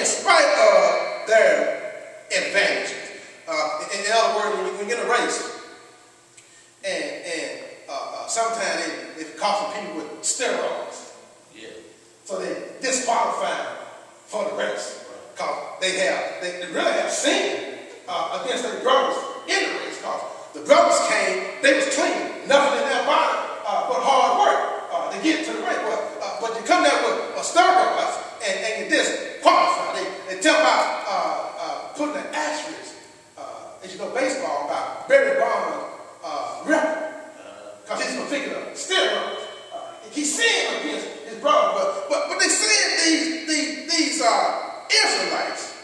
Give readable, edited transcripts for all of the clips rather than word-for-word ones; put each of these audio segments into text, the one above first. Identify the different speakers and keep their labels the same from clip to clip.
Speaker 1: in spite of their advantages. In other words, when you get a race, and sometimes they caught some people with steroids. Yeah. So they disqualify them for the race. Because they really have sinned against their brothers in the race. Because the brothers came, they was clean, nothing in their body but hard work to get to the race. But you come there with steroids and you disqualify. They tell about putting an asterisk, as you know, baseball, about Barry Bonds' record. Because he's convicted of steroids. He sinned against his brother. But they said these Israelites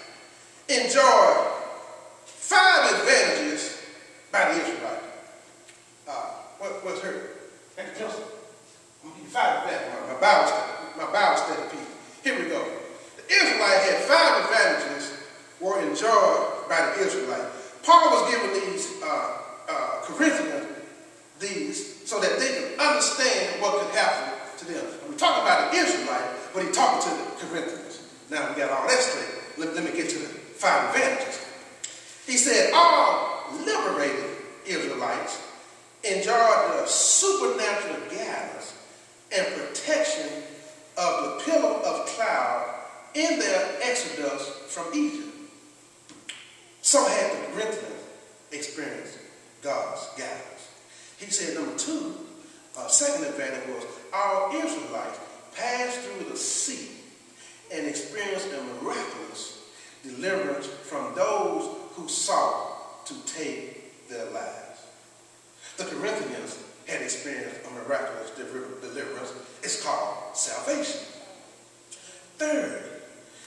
Speaker 1: enjoyed 5 advantages by the Israelites. What's her? Thank you, Joseph. I'm going to give you 5 advantages. My Bible study people. Here we go. The Israelites had 5 advantages were enjoyed by the Israelites. Paul was giving these Corinthians these so that they can understand what could happen to them. And we're talking about the Israelites, but he's talking to the Corinthians. Now we got all that straight. Let me get to the 5 advantages. He said all liberated Israelites enjoyed the supernatural guidance and protection of the pillar of cloud in their exodus from Egypt. So had the Corinthians experienced God's guidance. He said number 2, second advantage was all Israelites passed through the sea and experienced a miraculous deliverance from those who sought to take their lives. The Corinthians had experienced a miraculous deliverance. It's called salvation. Third,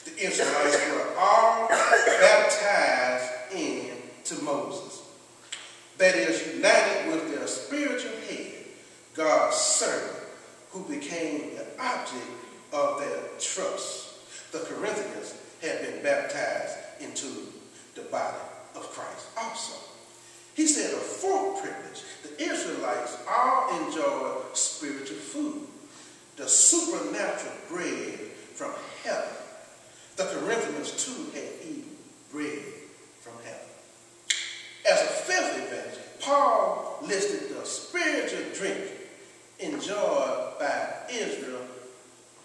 Speaker 1: the Israelites were all baptized into Moses. That is, united with their spiritual head, God's servant, who became the object of their trust. The Corinthians had been baptized into the body of Christ also. He said a 4th privilege, the Israelites all enjoyed spiritual food, the supernatural bread from heaven. The Corinthians too had eaten bread from heaven. As a 5th advantage, Paul listed the spiritual drink enjoyed by Israel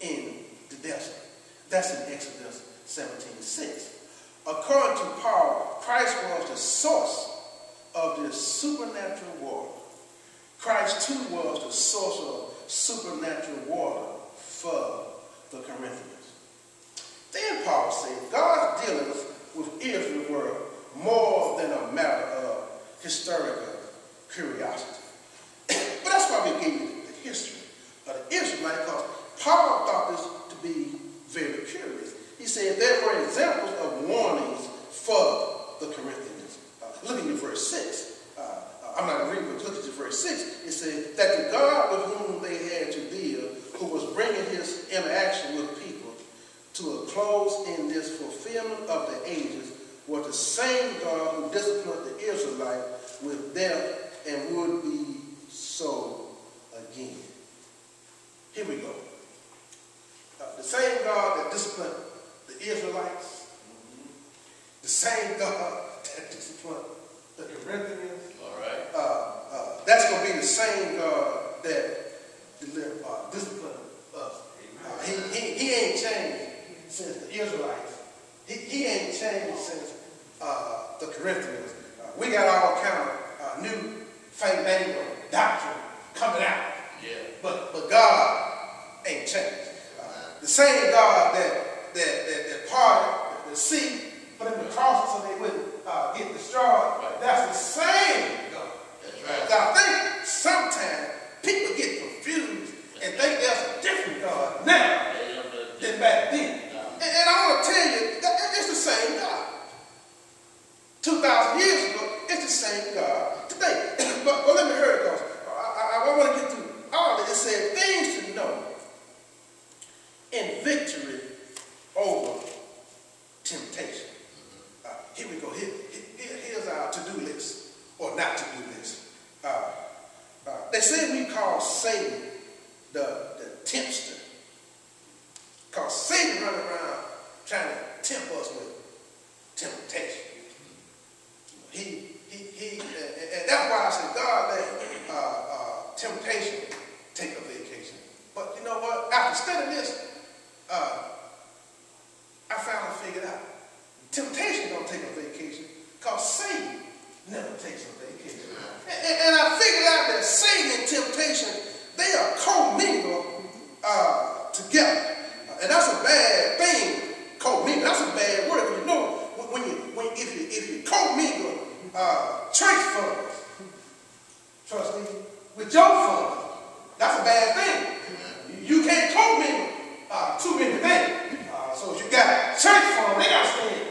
Speaker 1: in the desert. That's in Exodus 17:6. According to Paul, Christ was the source of this supernatural water. Christ too was the source of supernatural water for the Corinthians. Then Paul said God's dealings with Israel were more than a matter of historical curiosity. But that's why we gave you the history of the Israelites, because Paul thought this to be very curious. He said there were examples of warnings for the Corinthians. Look at verse 6. I'm not reading, but look at verse 6. It said that the God with whom they had to deal, who was bringing his interaction with people to a close in this fulfillment of the ages, was the same God who disciplined the Israelites with death and would be so again. Here we go. The same God that disciplined the Israelites, the same God that disciplined the Corinthians, all right. That's going to be the same God that disciplined us. He ain't changed since the Israelites. He ain't changed since the Corinthians. We got all kind of new fandangle doctrine coming out. Yeah. But God ain't changed. The same God that parted the sea, put them in the crosses so they wouldn't get destroyed. Right. That's the same God. That's right. So I think sometimes people get confused and think there's a different God now than back then. And I want to tell you that it's the same God. 2,000 years ago, it's the same God today. but let me hurry, because I want to get through all of it. It said things to know in victory over temptation. Here we go. Here's our to-do list, or not to-do list. They say we call Satan the tempter. Because Satan running around trying to tempt us with temptation. And that's why I said God let temptation take a vacation. But you know what? After studying this, I finally figured out temptation don't take a vacation because Satan never takes a vacation. And I figured out that Satan and temptation, they are commingled together. And that's a bad thing, commingle. That's a bad word. You know, if you commingle church funds, trust me, with your funds, that's a bad thing. You can't commingle too many things. So if you got church funds, they got to stay